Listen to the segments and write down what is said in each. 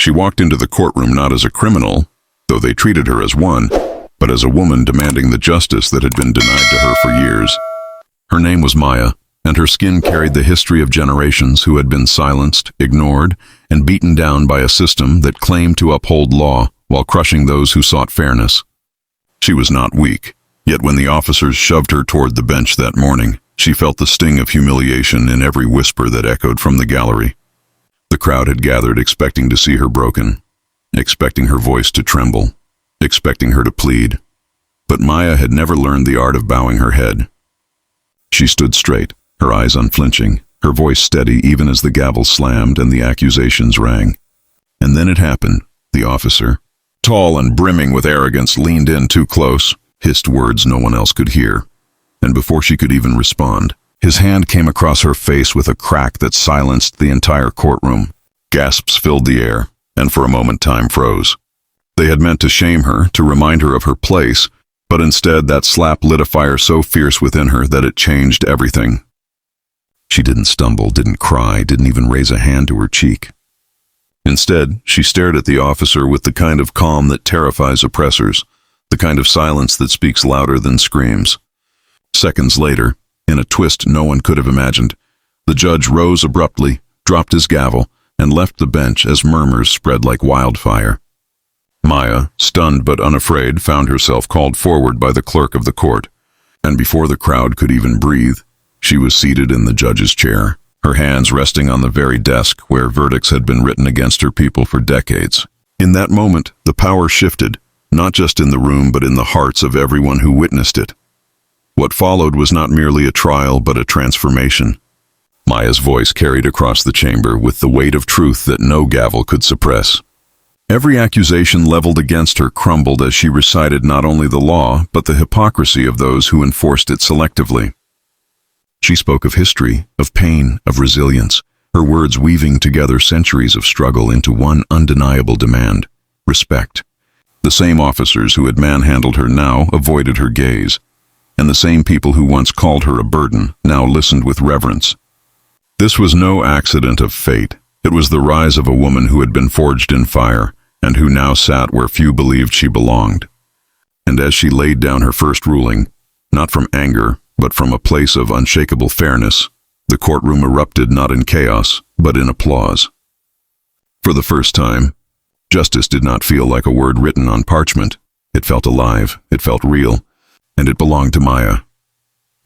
She walked into the courtroom not as a criminal, though they treated her as one, but as a woman demanding the justice that had been denied to her for years. Her name was Maya, and her skin carried the history of generations who had been silenced, ignored, and beaten down by a system that claimed to uphold law while crushing those who sought fairness. She was not weak, yet when the officers shoved her toward the bench that morning, she felt the sting of humiliation in every whisper that echoed from the gallery. The crowd had gathered expecting to see her broken, expecting her voice to tremble, expecting her to plead. But Maya had never learned the art of bowing her head. She stood straight, her eyes unflinching, her voice steady even as the gavel slammed and the accusations rang. And then it happened. The officer, tall and brimming with arrogance, leaned in too close, hissed words no one else could hear. And before she could even respond, his hand came across her face with a crack that silenced the entire courtroom. Gasps filled the air, and for a moment time froze. They had meant to shame her, to remind her of her place, but instead that slap lit a fire so fierce within her that it changed everything. She didn't stumble, didn't cry, didn't even raise a hand to her cheek. Instead, she stared at the officer with the kind of calm that terrifies oppressors, the kind of silence that speaks louder than screams. Seconds later, in a twist no one could have imagined, the judge rose abruptly, dropped his gavel, and left the bench as murmurs spread like wildfire. Maya, stunned but unafraid, found herself called forward by the clerk of the court, and before the crowd could even breathe, she was seated in the judge's chair, her hands resting on the very desk where verdicts had been written against her people for decades. In that moment, the power shifted, not just in the room but in the hearts of everyone who witnessed it. What followed was not merely a trial but a transformation. Maya's voice carried across the chamber with the weight of truth that no gavel could suppress. Every accusation leveled against her crumbled as she recited not only the law but the hypocrisy of those who enforced it selectively. She spoke of history, of pain, of resilience, her words weaving together centuries of struggle into one undeniable demand: respect. The same officers who had manhandled her now avoided her gaze, and the same people who once called her a burden now listened with reverence. This was no accident of fate. It was the rise of a woman who had been forged in fire, and who now sat where few believed she belonged. And as she laid down her first ruling, not from anger, but from a place of unshakable fairness, the courtroom erupted not in chaos, but in applause. For the first time, justice did not feel like a word written on parchment. It felt alive, it felt real, and it belonged to Maya.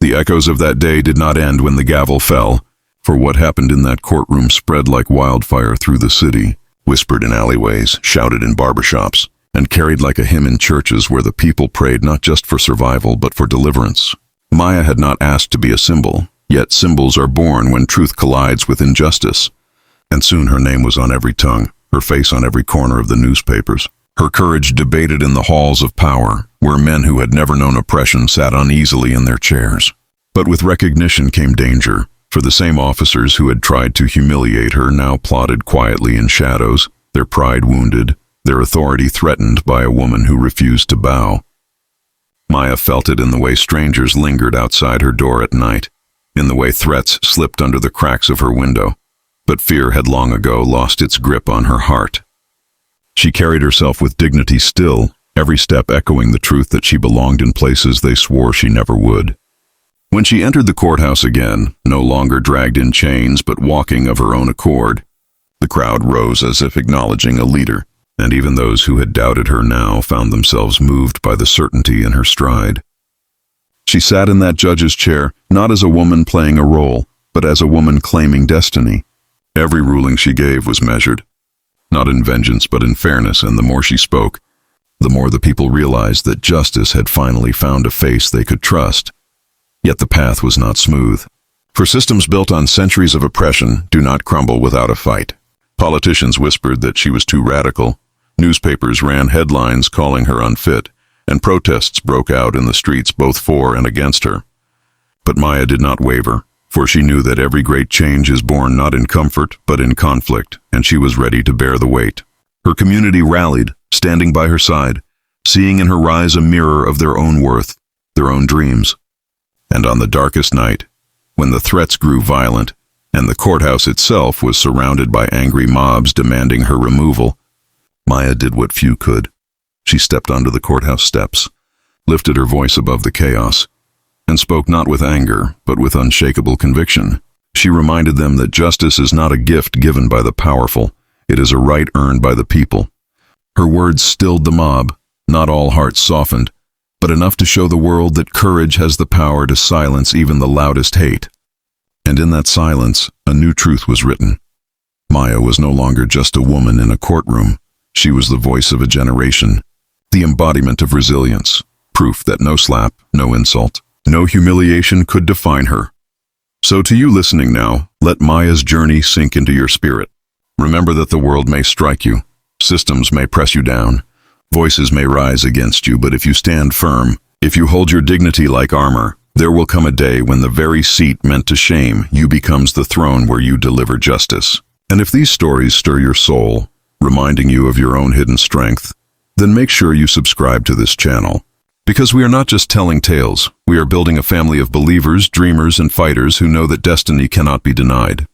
The echoes of that day did not end when the gavel fell, for what happened in that courtroom spread like wildfire through the city, whispered in alleyways, shouted in barbershops, and carried like a hymn in churches where the people prayed not just for survival but for deliverance. Maya had not asked to be a symbol, yet symbols are born when truth collides with injustice. And soon her name was on every tongue, her face on every corner of the newspapers, her courage debated in the halls of power, where men who had never known oppression sat uneasily in their chairs. But with recognition came danger, for the same officers who had tried to humiliate her now plotted quietly in shadows, their pride wounded, their authority threatened by a woman who refused to bow. Maya felt it in the way strangers lingered outside her door at night, in the way threats slipped under the cracks of her window, but fear had long ago lost its grip on her heart. She carried herself with dignity still, every step echoing the truth that she belonged in places they swore she never would. When she entered the courthouse again, no longer dragged in chains but walking of her own accord, the crowd rose as if acknowledging a leader, and even those who had doubted her now found themselves moved by the certainty in her stride. She sat in that judge's chair, not as a woman playing a role, but as a woman claiming destiny. Every ruling she gave was measured, not in vengeance but in fairness, and the more she spoke, the more the people realized that justice had finally found a face they could trust. Yet the path was not smooth, for systems built on centuries of oppression do not crumble without a fight. Politicians whispered that she was too radical, newspapers ran headlines calling her unfit, and protests broke out in the streets both for and against her. But Maya did not waver, for she knew that every great change is born not in comfort but in conflict, and she was ready to bear the weight. Her community rallied, standing by her side, seeing in her rise a mirror of their own worth, their own dreams. And on the darkest night, when the threats grew violent, and the courthouse itself was surrounded by angry mobs demanding her removal, Maya did what few could. She stepped onto the courthouse steps, lifted her voice above the chaos, and spoke not with anger, but with unshakable conviction. She reminded them that justice is not a gift given by the powerful, it is a right earned by the people. Her words stilled the mob, not all hearts softened, but enough to show the world that courage has the power to silence even the loudest hate. And in that silence, a new truth was written. Maya was no longer just a woman in a courtroom. She was the voice of a generation, the embodiment of resilience, proof that no slap, no insult, no humiliation could define her. So to you listening now, let Maya's journey sink into your spirit. Remember that the world may strike you, systems may press you down, voices may rise against you, but if you stand firm, if you hold your dignity like armor, there will come a day when the very seat meant to shame you becomes the throne where you deliver justice. And if these stories stir your soul, reminding you of your own hidden strength, then make sure you subscribe to this channel. Because we are not just telling tales, we are building a family of believers, dreamers, and fighters who know that destiny cannot be denied.